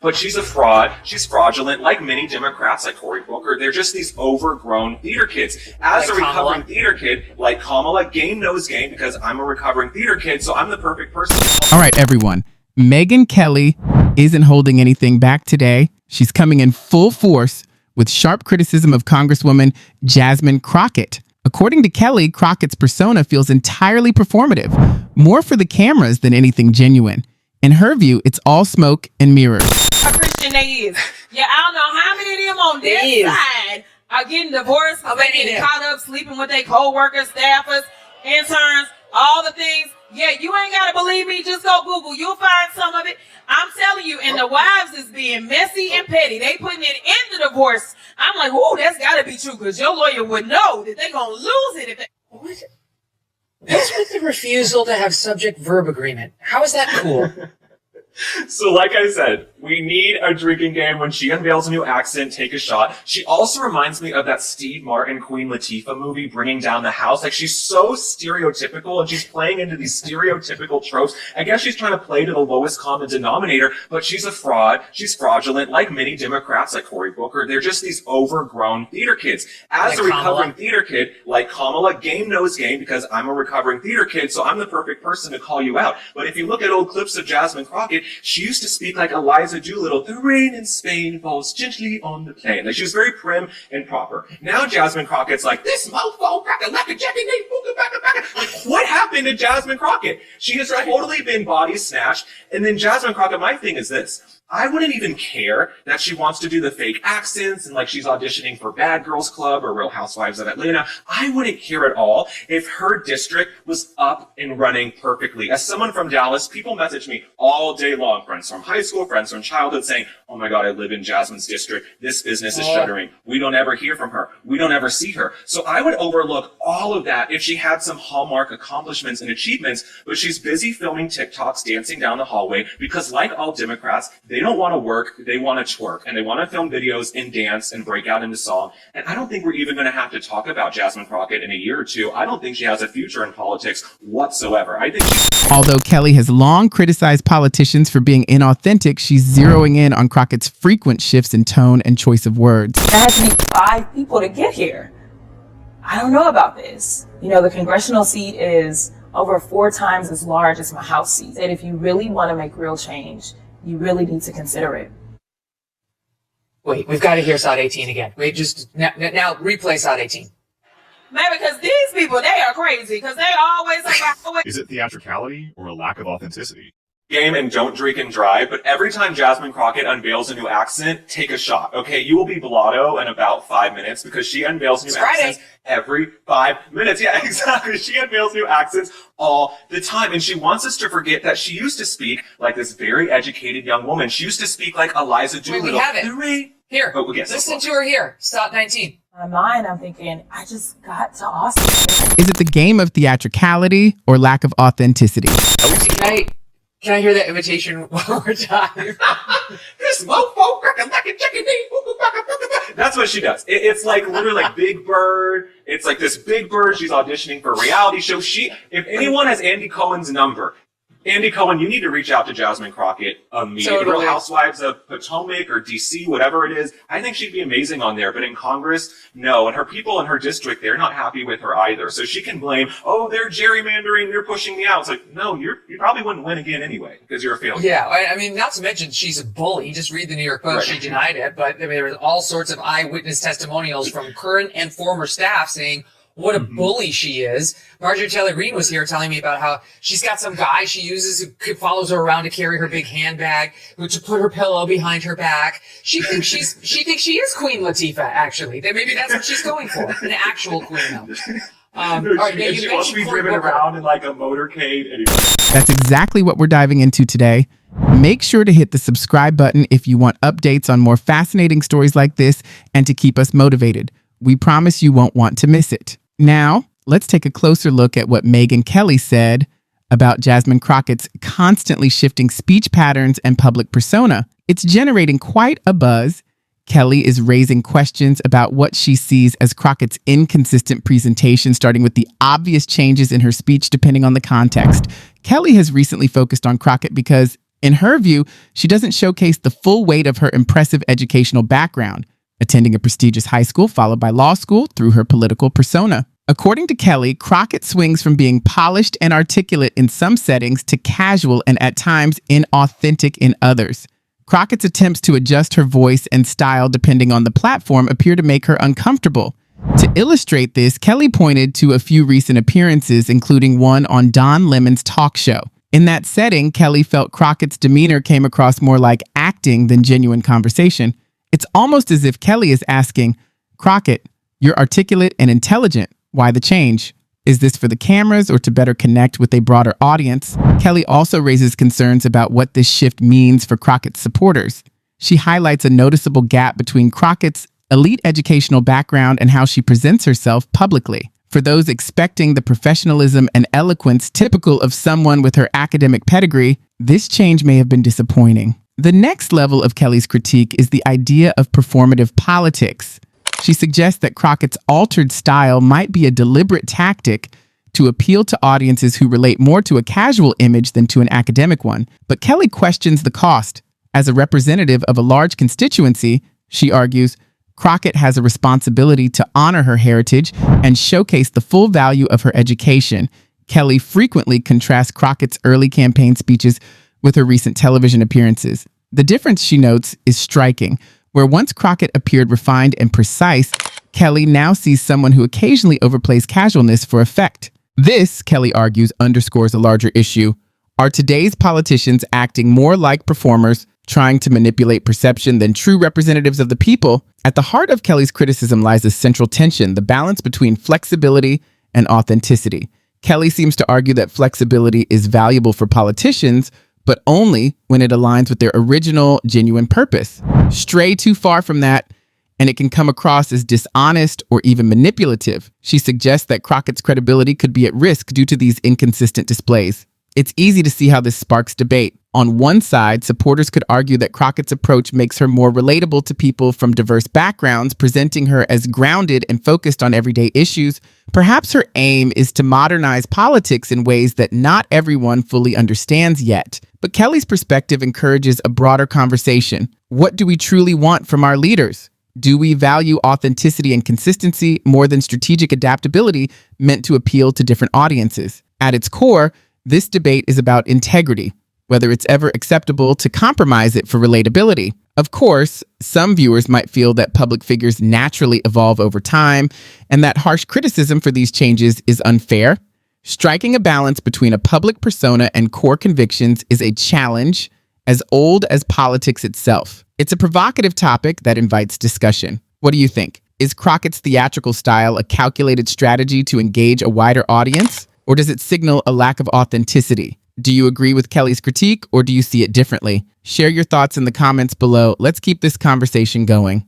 But she's a fraud. She's fraudulent. Like many Democrats, like Cory Booker, they're just these overgrown theater kids. As like a recovering theater kid, like Kamala, game knows game because I'm a recovering theater kid, so I'm the perfect person. All right, everyone. Megyn Kelly isn't holding anything back today. She's coming in full force with sharp criticism of Congresswoman Jasmine Crockett. According to Kelly, Crockett's persona feels entirely performative, more for the cameras than anything genuine. In her view, it's all smoke and mirrors. A Christian they is. Yeah, I don't know how many of them on this side are getting divorced, getting caught up, sleeping with their co-workers, staffers, interns, all the things. Yeah, you ain't got to believe me. Just go Google. You'll find some of it. I'm telling you, and the wives is being messy and petty. They putting it in the divorce. I'm like, oh, that's got to be true because your lawyer would know that they're going to lose it if they... What? What's with the refusal to have subject-verb agreement? How is that cool? So like I said, we need a drinking game. When she unveils a new accent, take a shot. She also reminds me of that Steve Martin, Queen Latifah movie, Bringing Down the House. Like, she's so stereotypical, and she's playing into these stereotypical tropes. I guess she's trying to play to the lowest common denominator, but she's a fraud. She's fraudulent. Like many Democrats, like Cory Booker, they're just these overgrown theater kids. As like a recovering theater kid, like Kamala, game knows game because I'm a recovering theater kid, so I'm the perfect person to call you out. But if you look at old clips of Jasmine Crockett, she used to speak like Eliza Doolittle. The rain in Spain falls gently on the plain. Like, she was very prim and proper. Now Jasmine Crockett's like, this mofo cracker like a Jackie Nate booga baka baka. Like, what happened to Jasmine Crockett? She has totally been body snatched. And then Jasmine Crockett, my thing is this. I wouldn't even care that she wants to do the fake accents and like she's auditioning for Bad Girls Club or Real Housewives of Atlanta. I wouldn't care at all if her district was up and running perfectly. As someone from Dallas, people message me all day long, friends from high school, friends from childhood, saying, oh my God, I live in Jasmine's district. This business is shuttering. We don't ever hear from her. We don't ever see her. So I would overlook all of that if she had some hallmark accomplishments and achievements, but she's busy filming TikToks dancing down the hallway because, like all Democrats, they don't want to work, they want to twerk, and they want to film videos and dance and break out into song. And I don't think we're even going to have to talk about Jasmine Crockett in a year or two. I don't think she has a future in politics whatsoever. I think Although Kelly has long criticized politicians for being inauthentic, she's zeroing in on Crockett's frequent shifts in tone and choice of words. There had to be 5 people to get here. I don't know about this. You know, the congressional seat is over 4 times as large as my House seat. And if you really want to make real change, you really need to consider it. Wait, we've got to hear Side 18 again. Wait, just now replay Side 18. Man, because these people, they are crazy, because they always about... Is it theatricality or a lack of authenticity? Game and don't drink and drive, but every time Jasmine Crockett unveils a new accent, take a shot, okay? You will be blotto in about 5 minutes because she unveils new accents every 5 minutes. Yeah, exactly. She unveils new accents all the time, and she wants us to forget that she used to speak like this very educated young woman. She used to speak like Eliza Doolittle. Wait, we have it. Here, yes, listen to her here. Stop 19. In my mind, I'm thinking, I just got to Austin. Is it the game of theatricality or lack of authenticity? Can I hear that invitation one more time? This mofo cracker like a chicken. That's what she does. It's like literally like Big Bird. It's like this Big Bird. She's auditioning for a reality show. If anyone has Andy Cohen's number, Andy Cohen, you need to reach out to Jasmine Crockett immediately. Real Housewives of Potomac or DC, whatever it is. I think she'd be amazing on there. But in Congress, no. And her people in her district, they're not happy with her either. So she can blame, oh, they're gerrymandering, they're pushing me out. It's like, no, you probably wouldn't win again anyway because you're a failure. Yeah, I mean, not to mention she's a bully. Just read the New York Post. Right. She denied it. But I mean, there was all sorts of eyewitness testimonials from current and former staff saying what a bully she is. Marjorie Taylor Greene was here telling me about how she's got some guy she uses who follows her around to carry her big handbag, to put her pillow behind her back. She thinks she is Queen Latifah, actually. Maybe that's what she's going for. An actual queen, though. She wants to be driven around in like a motorcade. Anyway. That's exactly what we're diving into today. Make sure to hit the subscribe button if you want updates on more fascinating stories like this and to keep us motivated. We promise you won't want to miss it. Now, let's take a closer look at what Megyn Kelly said about Jasmine Crockett's constantly shifting speech patterns and public persona. It's generating quite a buzz. Kelly is raising questions about what she sees as Crockett's inconsistent presentation, starting with the obvious changes in her speech depending on the context. Kelly has recently focused on Crockett because In her view, she doesn't showcase the full weight of her impressive educational background, attending a prestigious high school followed by law school through her political persona. According to Kelly, Crockett swings from being polished and articulate in some settings to casual and at times inauthentic in others. Crockett's attempts to adjust her voice and style depending on the platform appear to make her uncomfortable. To illustrate this, Kelly pointed to a few recent appearances, including one on Don Lemon's talk show. In that setting, Kelly felt Crockett's demeanor came across more like acting than genuine conversation. It's almost as if Kelly is asking, "Crockett, you're articulate and intelligent. Why the change? Is this for the cameras or to better connect with a broader audience?" Kelly also raises concerns about what this shift means for Crockett's supporters. She highlights a noticeable gap between Crockett's elite educational background and how she presents herself publicly. For those expecting the professionalism and eloquence typical of someone with her academic pedigree, this change may have been disappointing. The next level of Kelly's critique is the idea of performative politics. She suggests that Crockett's altered style might be a deliberate tactic to appeal to audiences who relate more to a casual image than to an academic one. But Kelly questions the cost. As a representative of a large constituency, she argues, Crockett has a responsibility to honor her heritage and showcase the full value of her education. Kelly frequently contrasts Crockett's early campaign speeches with her recent television appearances. The difference, she notes, is striking. Where once Crockett appeared refined and precise, Kelly now sees someone who occasionally overplays casualness for effect. This, Kelly argues, underscores a larger issue. Are today's politicians acting more like performers, trying to manipulate perception than true representatives of the people? At the heart of Kelly's criticism lies a central tension, the balance between flexibility and authenticity. Kelly seems to argue that flexibility is valuable for politicians, but only when it aligns with their original, genuine purpose. Stray too far from that, and it can come across as dishonest or even manipulative. She suggests that Crockett's credibility could be at risk due to these inconsistent displays. It's easy to see how this sparks debate. On one side, supporters could argue that Crockett's approach makes her more relatable to people from diverse backgrounds, presenting her as grounded and focused on everyday issues. Perhaps her aim is to modernize politics in ways that not everyone fully understands yet. But Kelly's perspective encourages a broader conversation. What do we truly want from our leaders? Do we value authenticity and consistency more than strategic adaptability meant to appeal to different audiences? At its core, this debate is about integrity, whether it's ever acceptable to compromise it for relatability. Of course, some viewers might feel that public figures naturally evolve over time, and that harsh criticism for these changes is unfair. Striking a balance between a public persona and core convictions is a challenge as old as politics itself. It's a provocative topic that invites discussion. What do you think? Is Crockett's theatrical style a calculated strategy to engage a wider audience, or does it signal a lack of authenticity? Do you agree with Kelly's critique, or do you see it differently? Share your thoughts in the comments below. Let's keep this conversation going.